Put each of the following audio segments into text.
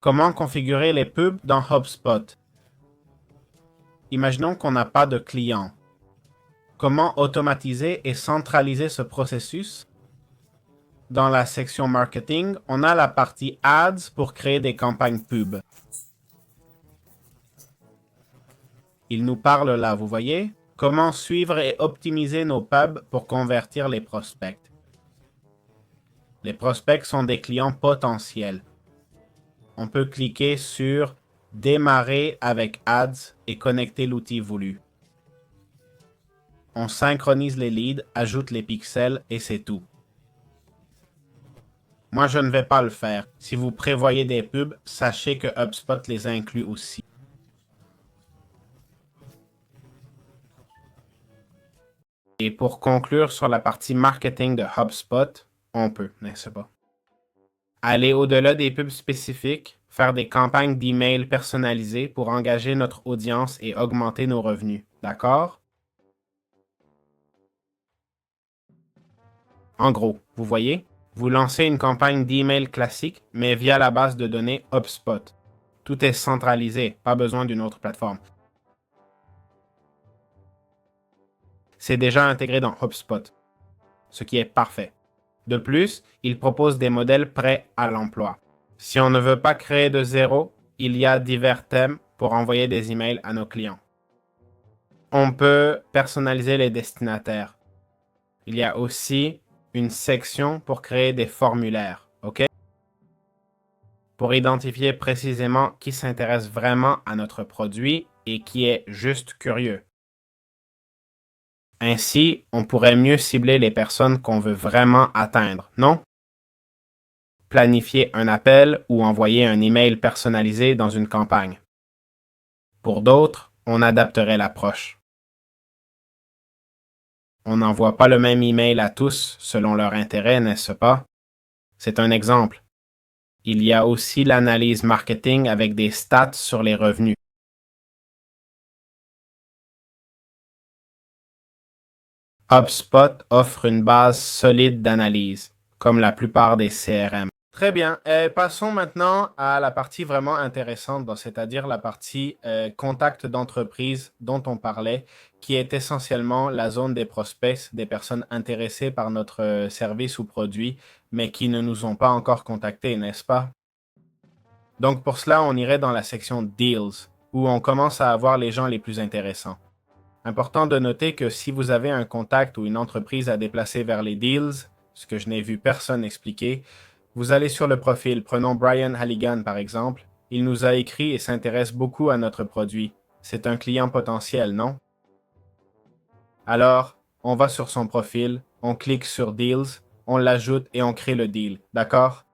Comment configurer les pubs dans HubSpot? Imaginons qu'on n'a pas de client. Comment automatiser et centraliser ce processus? Dans la section marketing, on a la partie Ads pour créer des campagnes pub. Il nous parle là, vous voyez? Comment suivre et optimiser nos pubs pour convertir les prospects. Les prospects sont des clients potentiels. On peut cliquer sur Démarrer avec Ads et connecter l'outil voulu. On synchronise les leads, ajoute les pixels et c'est tout. Moi, je ne vais pas le faire. Si vous prévoyez des pubs, sachez que HubSpot les inclut aussi. Et pour conclure sur la partie marketing de HubSpot, on peut, n'est-ce pas? Aller au-delà des pubs spécifiques, faire des campagnes d'email personnalisées pour engager notre audience et augmenter nos revenus. D'accord? En gros, vous voyez, vous lancez une campagne d'email classique, mais via la base de données HubSpot. Tout est centralisé, pas besoin d'une autre plateforme. C'est déjà intégré dans HubSpot, ce qui est parfait. De plus, il propose des modèles prêts à l'emploi. Si on ne veut pas créer de zéro, il y a divers thèmes pour envoyer des emails à nos clients. On peut personnaliser les destinataires. Il y a aussi une section pour créer des formulaires, OK? Pour identifier précisément qui s'intéresse vraiment à notre produit et qui est juste curieux. Ainsi, on pourrait mieux cibler les personnes qu'on veut vraiment atteindre, non? Planifier un appel ou envoyer un email personnalisé dans une campagne. Pour d'autres, on adapterait l'approche. On n'envoie pas le même email à tous selon leur intérêt, n'est-ce pas? C'est un exemple. Il y a aussi l'analyse marketing avec des stats sur les revenus. HubSpot offre une base solide d'analyse, comme la plupart des CRM. Très bien. Passons maintenant à la partie vraiment intéressante, c'est-à-dire la partie contact d'entreprise dont on parlait, qui est essentiellement la zone des prospects, des personnes intéressées par notre service ou produit, mais qui ne nous ont pas encore contactés, n'est-ce pas? Donc pour cela, on irait dans la section Deals, où on commence à avoir les gens les plus intéressants. Important de noter que si vous avez un contact ou une entreprise à déplacer vers les deals, ce que je n'ai vu personne expliquer, vous allez sur le profil. Prenons Brian Halligan par exemple. Il nous a écrit et s'intéresse beaucoup à notre produit. C'est un client potentiel, non? Alors, on va sur son profil, on clique sur Deals, on l'ajoute et on crée le deal, d'accord?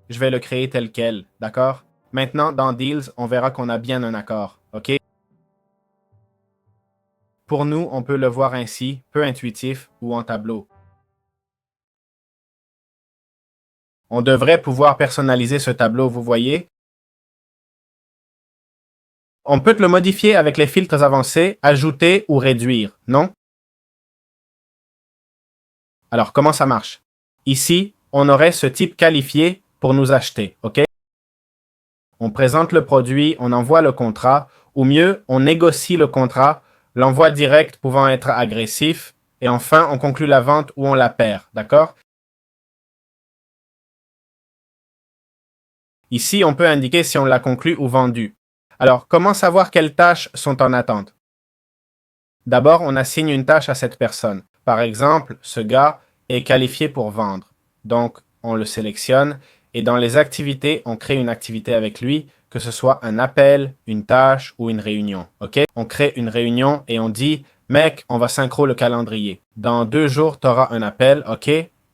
Je vais le créer tel quel, d'accord? Maintenant, dans Deals, on verra qu'on a bien un accord, ok? Pour nous, on peut le voir ainsi, peu intuitif ou en tableau. On devrait pouvoir personnaliser ce tableau, vous voyez. On peut le modifier avec les filtres avancés, ajouter ou réduire, non? Alors, comment ça marche? Ici, on aurait ce type qualifié pour nous acheter, OK? On présente le produit, on envoie le contrat, ou mieux, on négocie le contrat, l'envoi direct pouvant être agressif, et enfin, on conclut la vente ou on la perd, d'accord? Ici, on peut indiquer si on l'a conclu ou vendu. Alors, comment savoir quelles tâches sont en attente? D'abord, on assigne une tâche à cette personne. Par exemple, ce gars est qualifié pour vendre. Donc, on le sélectionne et dans les activités, on crée une activité avec lui, que ce soit un appel, une tâche ou une réunion. OK? On crée une réunion et on dit, mec, on va synchro le calendrier. Dans 2 jours, tu auras un appel. OK?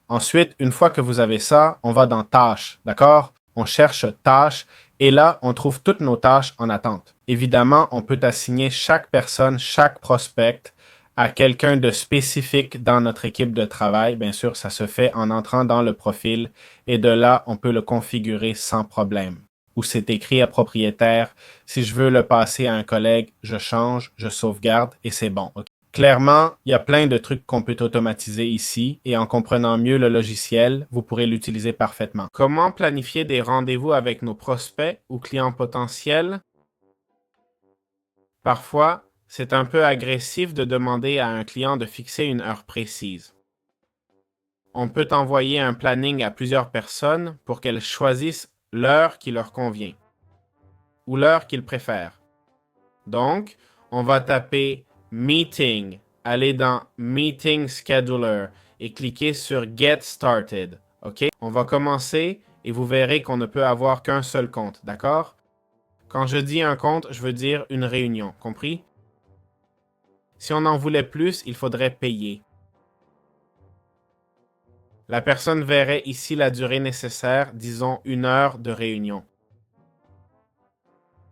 Ensuite, une fois que vous avez ça, on va dans tâches. D'accord? On cherche tâches et là, on trouve toutes nos tâches en attente. Évidemment, on peut assigner chaque personne, chaque prospect à quelqu'un de spécifique dans notre équipe de travail. Bien sûr, ça se fait en entrant dans le profil et de là, on peut le configurer sans problème. Ou c'est écrit à propriétaire. Si je veux le passer à un collègue, je change, je sauvegarde et c'est bon. Okay. Clairement, il y a plein de trucs qu'on peut automatiser ici et en comprenant mieux le logiciel, vous pourrez l'utiliser parfaitement. Comment planifier des rendez-vous avec nos prospects ou clients potentiels? Parfois, c'est un peu agressif de demander à un client de fixer une heure précise. On peut envoyer un planning à plusieurs personnes pour qu'elles choisissent l'heure qui leur convient ou l'heure qu'ils préfèrent. Donc, on va taper Meeting, aller dans Meeting Scheduler et cliquer sur Get Started. OK? On va commencer et vous verrez qu'on ne peut avoir qu'un seul compte, d'accord? Quand je dis un compte, je veux dire une réunion, compris? Si on en voulait plus, il faudrait payer. La personne verrait ici la durée nécessaire, disons 1 heure de réunion.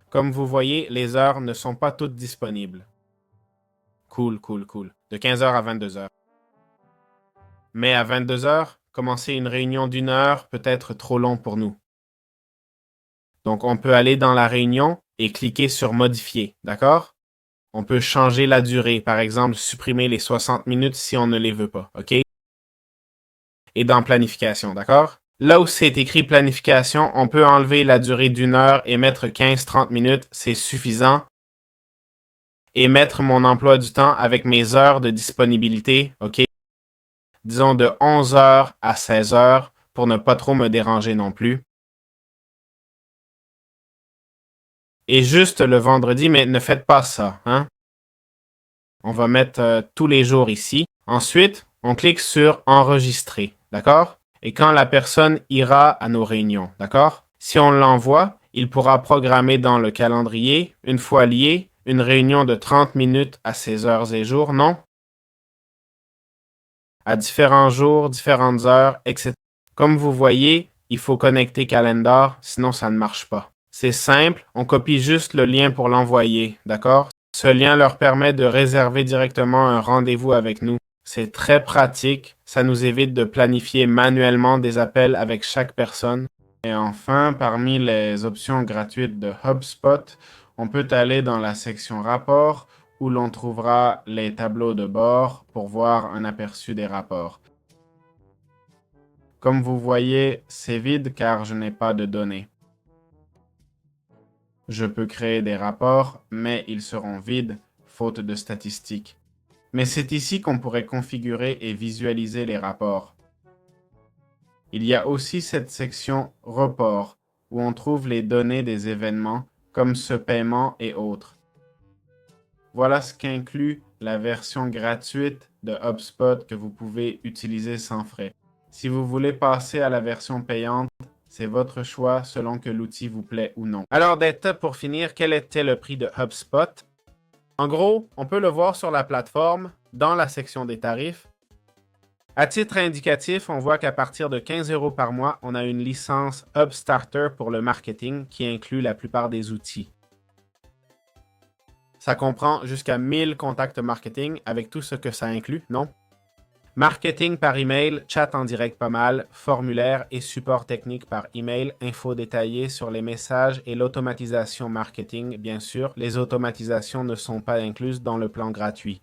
Comme vous voyez, les heures ne sont pas toutes disponibles. Cool. De 15h à 22h. Mais à 22h, commencer une réunion d'1 heure peut être trop long pour nous. Donc, on peut aller dans la réunion et cliquer sur Modifier, d'accord? On peut changer la durée, par exemple, supprimer les 60 minutes si on ne les veut pas, OK? Et dans Planification, d'accord? Là où c'est écrit Planification, on peut enlever la durée d'1 heure et mettre 15-30 minutes, c'est suffisant. Et mettre mon emploi du temps avec mes heures de disponibilité, OK? Disons de 11h à 16h pour ne pas trop me déranger non plus. Et juste le vendredi, mais ne faites pas ça, hein? On va mettre tous les jours ici. Ensuite, on clique sur Enregistrer, d'accord? Et quand la personne ira à nos réunions, d'accord? Si on l'envoie, il pourra programmer dans le calendrier, une fois lié, une réunion de 30 minutes à ses heures et jours, non? À différents jours, différentes heures, etc. Comme vous voyez, il faut connecter Calendar, sinon ça ne marche pas. C'est simple, on copie juste le lien pour l'envoyer, d'accord? Ce lien leur permet de réserver directement un rendez-vous avec nous. C'est très pratique, ça nous évite de planifier manuellement des appels avec chaque personne. Et enfin, parmi les options gratuites de HubSpot, on peut aller dans la section Rapports où l'on trouvera les tableaux de bord pour voir un aperçu des rapports. Comme vous voyez, c'est vide car je n'ai pas de données. Je peux créer des rapports, mais ils seront vides, faute de statistiques. Mais c'est ici qu'on pourrait configurer et visualiser les rapports. Il y a aussi cette section Report, où on trouve les données des événements, comme ce paiement et autres. Voilà ce qu'inclut la version gratuite de HubSpot que vous pouvez utiliser sans frais. Si vous voulez passer à la version payante, c'est votre choix selon que l'outil vous plaît ou non. Alors Data, pour finir, quel était le prix de HubSpot? En gros, on peut le voir sur la plateforme, dans la section des tarifs. À titre indicatif, on voit qu'à partir de 15 € par mois, on a une licence HubStarter pour le marketing qui inclut la plupart des outils. Ça comprend jusqu'à 1000 contacts marketing avec tout ce que ça inclut, non? Marketing par email, chat en direct pas mal, formulaire et support technique par email, infos détaillées sur les messages et l'automatisation marketing, bien sûr. Les automatisations ne sont pas incluses dans le plan gratuit.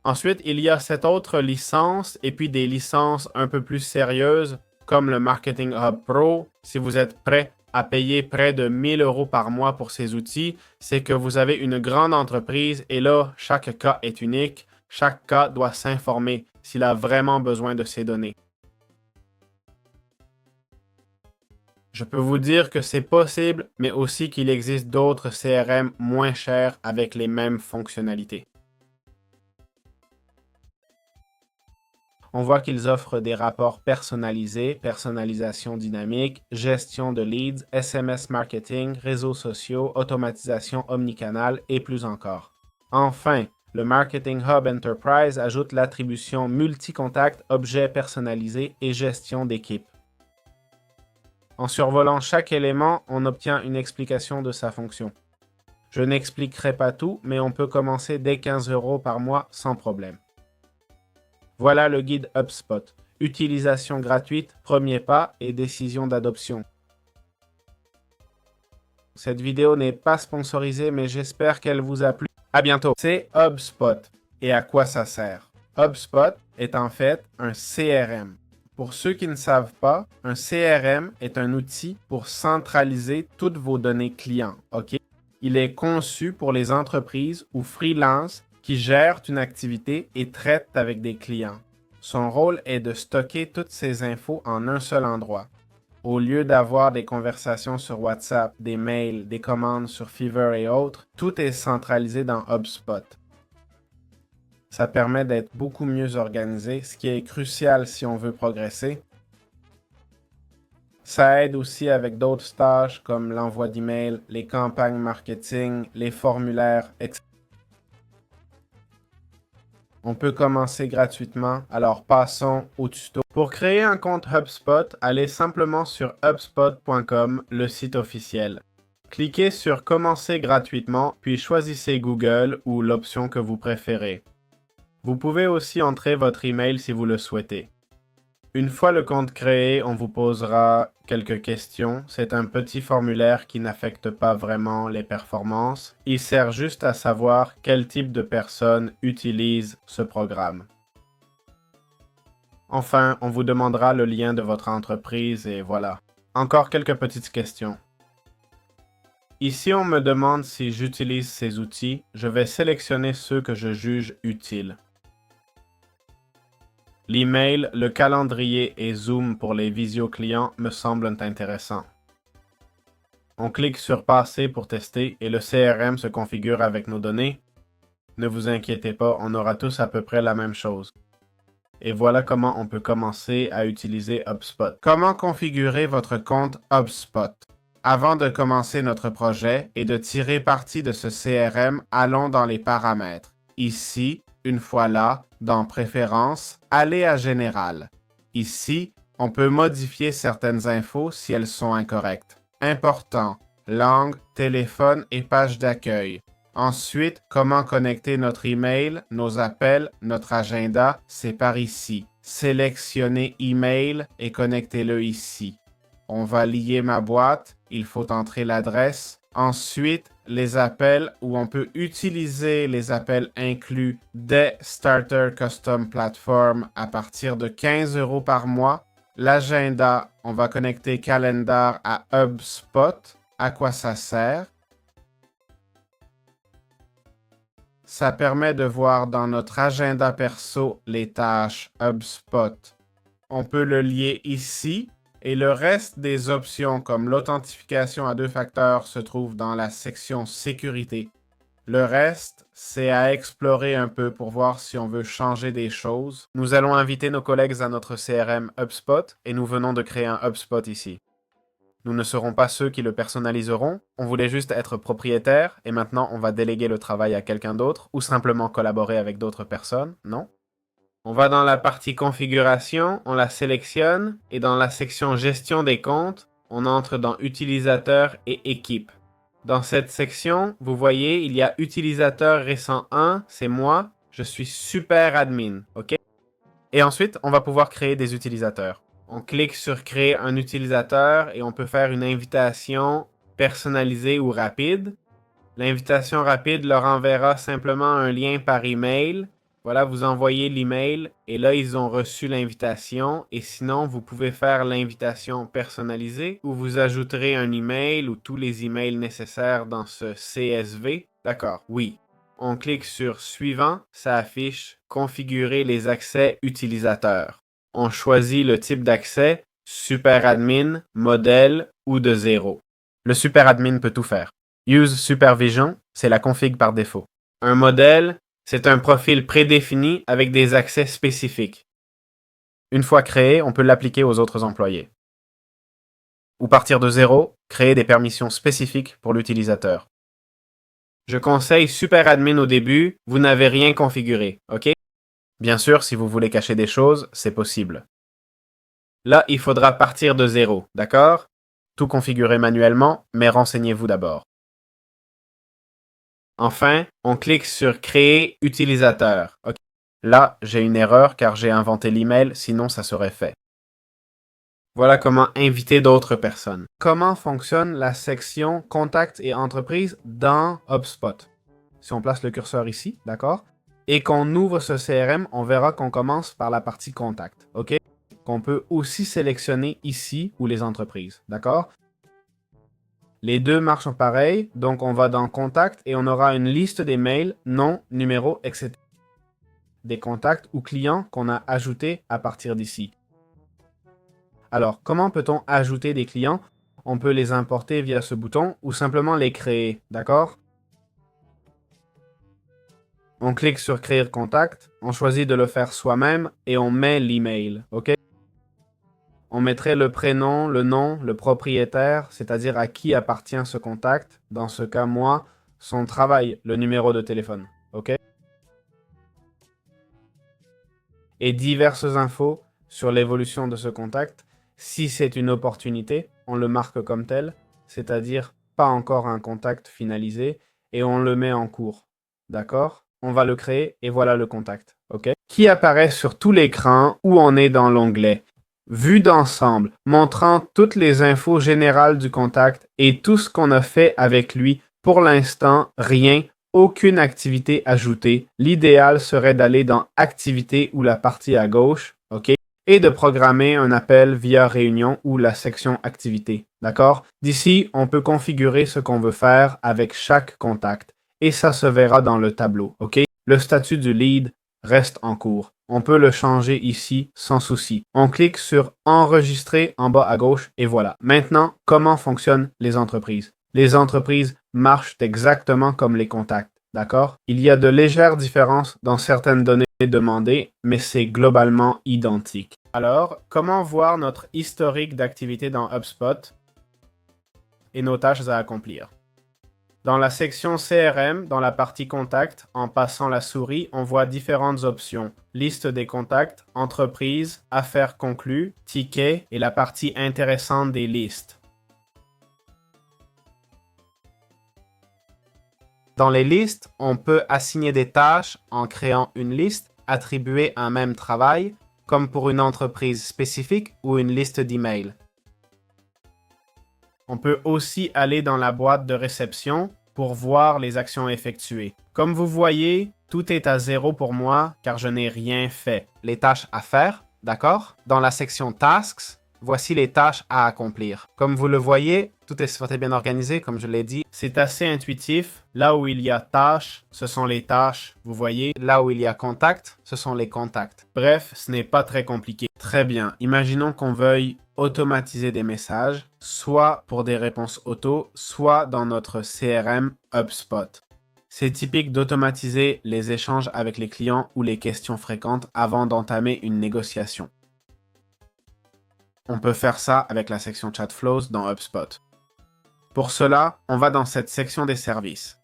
Ensuite, il y a cette autre licence et puis des licences un peu plus sérieuses comme le Marketing Hub Pro. Si vous êtes prêt à payer près de 1000 € par mois pour ces outils, c'est que vous avez une grande entreprise et là, chaque cas est unique. Chaque cas doit s'informer s'il a vraiment besoin de ces données. Je peux vous dire que c'est possible, mais aussi qu'il existe d'autres CRM moins chers avec les mêmes fonctionnalités. On voit qu'ils offrent des rapports personnalisés, personnalisation dynamique, gestion de leads, SMS marketing, réseaux sociaux, automatisation omnicanal et plus encore. Enfin, le Marketing Hub Enterprise ajoute l'attribution multi-contact, objets personnalisés et gestion d'équipe. En survolant chaque élément, on obtient une explication de sa fonction. Je n'expliquerai pas tout, mais on peut commencer dès 15 € par mois sans problème. Voilà le guide HubSpot. Utilisation gratuite, premier pas et décision d'adoption. Cette vidéo n'est pas sponsorisée, mais j'espère qu'elle vous a plu. À bientôt. C'est HubSpot. et à quoi ça sert. HubSpot est en fait un CRM. Pour ceux qui ne savent pas, un CRM est un outil pour centraliser toutes vos données clients. OK? Il est conçu pour les entreprises ou freelances qui gèrent une activité et traitent avec des clients. Son rôle est de stocker toutes ces infos en un seul endroit. Au lieu d'avoir des conversations sur WhatsApp, des mails, des commandes sur Fiverr et autres, tout est centralisé dans HubSpot. Ça permet d'être beaucoup mieux organisé, ce qui est crucial si on veut progresser. Ça aide aussi avec d'autres tâches comme l'envoi d'emails, les campagnes marketing, les formulaires, etc. On peut commencer gratuitement, alors passons au tuto. Pour créer un compte HubSpot, allez simplement sur hubspot.com, le site officiel. Cliquez sur Commencer gratuitement, puis choisissez Google ou l'option que vous préférez. Vous pouvez aussi entrer votre email si vous le souhaitez. Une fois le compte créé, on vous posera quelques questions. C'est un petit formulaire qui n'affecte pas vraiment les performances. Il sert juste à savoir quel type de personne utilise ce programme. Enfin, on vous demandera le lien de votre entreprise et voilà. Encore quelques petites questions. Ici, on me demande si j'utilise ces outils. Je vais sélectionner ceux que je juge utiles. L'email, le calendrier et Zoom pour les visio clients me semblent intéressants. On clique sur Passer pour tester et le CRM se configure avec nos données. Ne vous inquiétez pas, on aura tous à peu près la même chose. Et voilà comment on peut commencer à utiliser HubSpot. Comment configurer votre compte HubSpot? Avant de commencer notre projet et de tirer parti de ce CRM, allons dans les paramètres. Ici, une fois là, dans Préférences, allez à Général. Ici, on peut modifier certaines infos si elles sont incorrectes. Important, langue, téléphone et page d'accueil. Ensuite, comment connecter notre email, nos appels, notre agenda, c'est par ici. Sélectionnez Email et connectez-le ici. On va lier ma boîte, il faut entrer l'adresse. Ensuite, les appels où on peut utiliser les appels inclus dès Starter Custom Platform à partir de 15 € par mois. L'agenda, on va connecter Calendar à HubSpot. À quoi ça sert? Ça permet de voir dans notre agenda perso les tâches HubSpot. On peut le lier ici et le reste des options comme l'authentification à 2 facteurs se trouve dans la section sécurité. Le reste, c'est à explorer un peu pour voir si on veut changer des choses. Nous allons inviter nos collègues à notre CRM HubSpot et nous venons de créer un HubSpot ici. Nous ne serons pas ceux qui le personnaliseront, on voulait juste être propriétaire et maintenant on va déléguer le travail à quelqu'un d'autre ou simplement collaborer avec d'autres personnes, non? On va dans la partie configuration, on la sélectionne et dans la section gestion des comptes, on entre dans utilisateur et équipe. Dans cette section, vous voyez, il y a utilisateur récent 1, c'est moi, je suis super admin, ok? Et ensuite, on va pouvoir créer des utilisateurs. On clique sur créer un utilisateur et on peut faire une invitation personnalisée ou rapide. L'invitation rapide leur enverra simplement un lien par email. Voilà, vous envoyez l'email et là, ils ont reçu l'invitation. Et sinon, vous pouvez faire l'invitation personnalisée où vous ajouterez un email ou tous les emails nécessaires dans ce CSV. D'accord, oui. On clique sur Suivant, ça affiche Configurer les accès utilisateurs. On choisit le type d'accès, Super Admin, Modèle ou de 0. Le Super Admin peut tout faire. Use Supervision, c'est la config par défaut. Un modèle, c'est un profil prédéfini avec des accès spécifiques. Une fois créé, on peut l'appliquer aux autres employés. Ou partir de 0, créer des permissions spécifiques pour l'utilisateur. Je conseille Super Admin au début, vous n'avez rien configuré, ok? Bien sûr, si vous voulez cacher des choses, c'est possible. Là, il faudra partir de 0, d'accord? Tout configurer manuellement, mais renseignez-vous d'abord. Enfin, on clique sur Créer utilisateur. Okay. Là, j'ai une erreur car j'ai inventé l'email, sinon ça serait fait. Voilà comment inviter d'autres personnes. Comment fonctionne la section Contact et entreprise dans HubSpot? Si on place le curseur ici, d'accord? et qu'on ouvre ce CRM, on verra qu'on commence par la partie contact, ok? Qu'on peut aussi sélectionner ici ou les entreprises, d'accord? Les deux marchent pareil, donc on va dans contact et on aura une liste des mails, noms, numéros, etc. Des contacts ou clients qu'on a ajoutés à partir d'ici. Alors, comment peut-on ajouter des clients? On peut les importer via ce bouton ou simplement les créer, d'accord? On clique sur créer contact, on choisit de le faire soi-même et on met l'email, ok? On mettrait le prénom, le nom, le propriétaire, c'est-à-dire à qui appartient ce contact. Dans ce cas, moi, son travail, le numéro de téléphone, ok? Et diverses infos sur l'évolution de ce contact. Si c'est une opportunité, on le marque comme tel, c'est-à-dire pas encore un contact finalisé, et on le met en cours, d'accord? On va le créer et voilà le contact, ok? Qui apparaît sur tout l'écran où on est dans l'onglet Vue d'ensemble, montrant toutes les infos générales du contact et tout ce qu'on a fait avec lui. Pour l'instant, rien, aucune activité ajoutée. L'idéal serait d'aller dans Activité ou la partie à gauche, ok? Et de programmer un appel via Réunion ou la section Activité, d'accord? D'ici, on peut configurer ce qu'on veut faire avec chaque contact et ça se verra dans le tableau, ok? Le statut du lead reste en cours. On peut le changer ici sans souci. On clique sur Enregistrer en bas à gauche et voilà. Maintenant, comment fonctionnent les entreprises? Les entreprises marchent exactement comme les contacts, d'accord? Il y a de légères différences dans certaines données demandées, mais c'est globalement identique. Alors, comment voir notre historique d'activité dans HubSpot et nos tâches à accomplir? Dans la section CRM, dans la partie Contact, en passant la souris, on voit différentes options. Liste des contacts, entreprise, affaires conclues, tickets et la partie intéressante des listes. Dans les listes, on peut assigner des tâches en créant une liste, attribuer un même travail, comme pour une entreprise spécifique ou une liste d'emails. On peut aussi aller dans la boîte de réception pour voir les actions effectuées. Comme vous voyez, tout est à 0 pour moi car je n'ai rien fait. Les tâches à faire, d'accord? Dans la section Tasks, voici les tâches à accomplir. Comme vous le voyez, tout est bien organisé, comme je l'ai dit. C'est assez intuitif. Là où il y a tâches, ce sont les tâches. Vous voyez, là où il y a contact, ce sont les contacts. Bref, ce n'est pas très compliqué. Très bien. Imaginons qu'on veuille automatiser des messages, soit pour des réponses auto, soit dans notre CRM HubSpot. C'est typique d'automatiser les échanges avec les clients ou les questions fréquentes avant d'entamer une négociation. On peut faire ça avec la section Chat Flows dans HubSpot. Pour cela, on va dans cette section des services.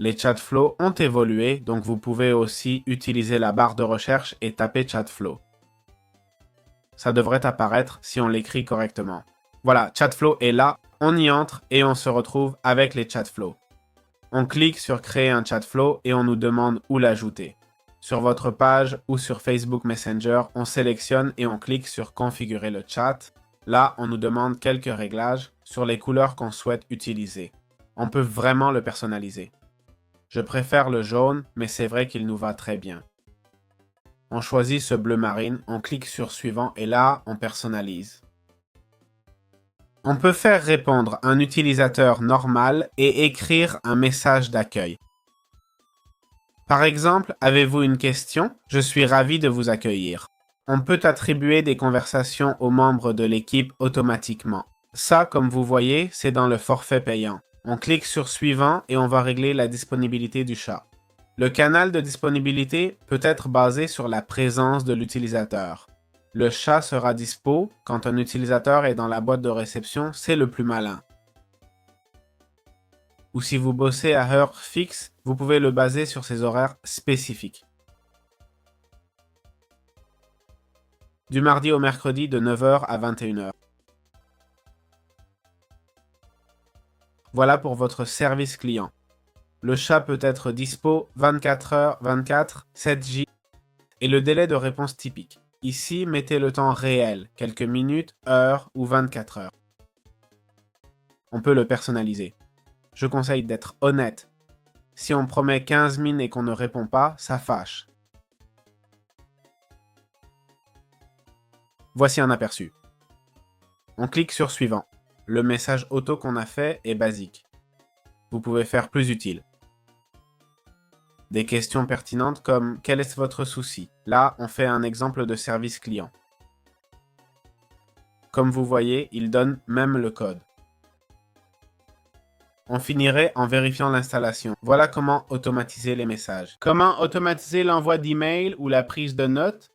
Les chat flows ont évolué, donc vous pouvez aussi utiliser la barre de recherche et taper chat flow. Ça devrait apparaître si on l'écrit correctement. Voilà, Chatflow est là, on y entre et on se retrouve avec les Chatflows. On clique sur créer un Chatflow et on nous demande où l'ajouter. Sur votre page ou sur Facebook Messenger, on sélectionne et on clique sur configurer le chat. Là, on nous demande quelques réglages sur les couleurs qu'on souhaite utiliser. On peut vraiment le personnaliser. Je préfère le jaune, mais c'est vrai qu'il nous va très bien. On choisit ce bleu marine, on clique sur suivant et là, on personnalise. On peut faire répondre un utilisateur normal et écrire un message d'accueil. Par exemple, avez-vous une question? Je suis ravi de vous accueillir. On peut attribuer des conversations aux membres de l'équipe automatiquement. Ça, comme vous voyez, c'est dans le forfait payant. On clique sur suivant et on va régler la disponibilité du chat. Le canal de disponibilité peut être basé sur la présence de l'utilisateur. Le chat sera dispo quand un utilisateur est dans la boîte de réception, c'est le plus malin. Ou si vous bossez à heure fixe, vous pouvez le baser sur ses horaires spécifiques. Du mardi au mercredi de 9h à 21h. Voilà pour votre service client. Le chat peut être dispo 24h24, 7J et le délai de réponse typique. Ici, mettez le temps réel, quelques minutes, heures ou 24 heures. On peut le personnaliser. Je conseille d'être honnête. Si on promet 15 000 et qu'on ne répond pas, ça fâche. Voici un aperçu. On clique sur Suivant. Le message auto qu'on a fait est basique. Vous pouvez faire plus utile. Des questions pertinentes comme « Quel est votre souci ?» Là, on fait un exemple de service client. Comme vous voyez, il donne même le code. On finirait en vérifiant l'installation. Voilà comment automatiser les messages. Comment automatiser l'envoi d'email ou la prise de notes?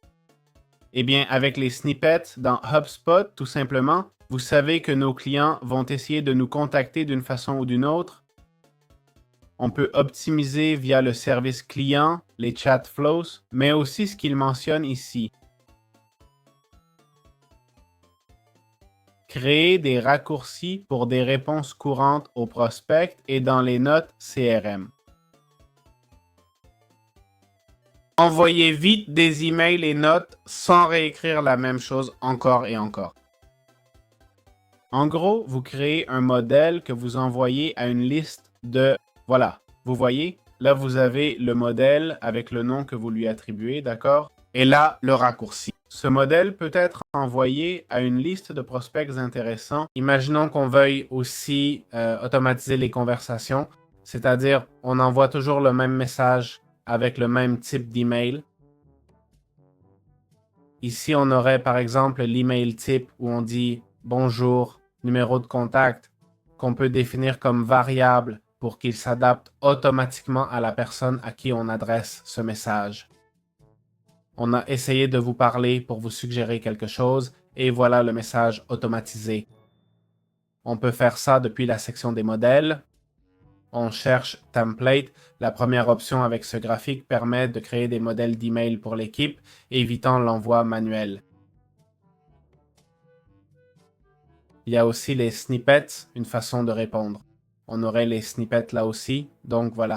Eh bien, avec les snippets dans HubSpot, tout simplement, vous savez que nos clients vont essayer de nous contacter d'une façon ou d'une autre. On peut optimiser via le service client, les chat flows, mais aussi ce qu'il mentionne ici. Créer des raccourcis pour des réponses courantes aux prospects et dans les notes CRM. Envoyez vite des emails et notes sans réécrire la même chose encore et encore. En gros, vous créez un modèle que vous envoyez à une liste de... Voilà, vous voyez? Là, vous avez le modèle avec le nom que vous lui attribuez, d'accord? Et là, le raccourci. Ce modèle peut être envoyé à une liste de prospects intéressants. Imaginons qu'on veuille aussi automatiser les conversations, c'est-à-dire on envoie toujours le même message avec le même type d'email. Ici, on aurait par exemple l'email type où on dit « Bonjour, numéro de contact » qu'on peut définir comme variable pour qu'il s'adapte automatiquement à la personne à qui on adresse ce message. On a essayé de vous parler pour vous suggérer quelque chose et voilà le message automatisé. On peut faire ça depuis la section des modèles. On cherche Template. La première option avec ce graphique permet de créer des modèles d'email pour l'équipe, évitant l'envoi manuel. Il y a aussi les snippets, une façon de répondre. On aurait les snippets là aussi, donc voilà.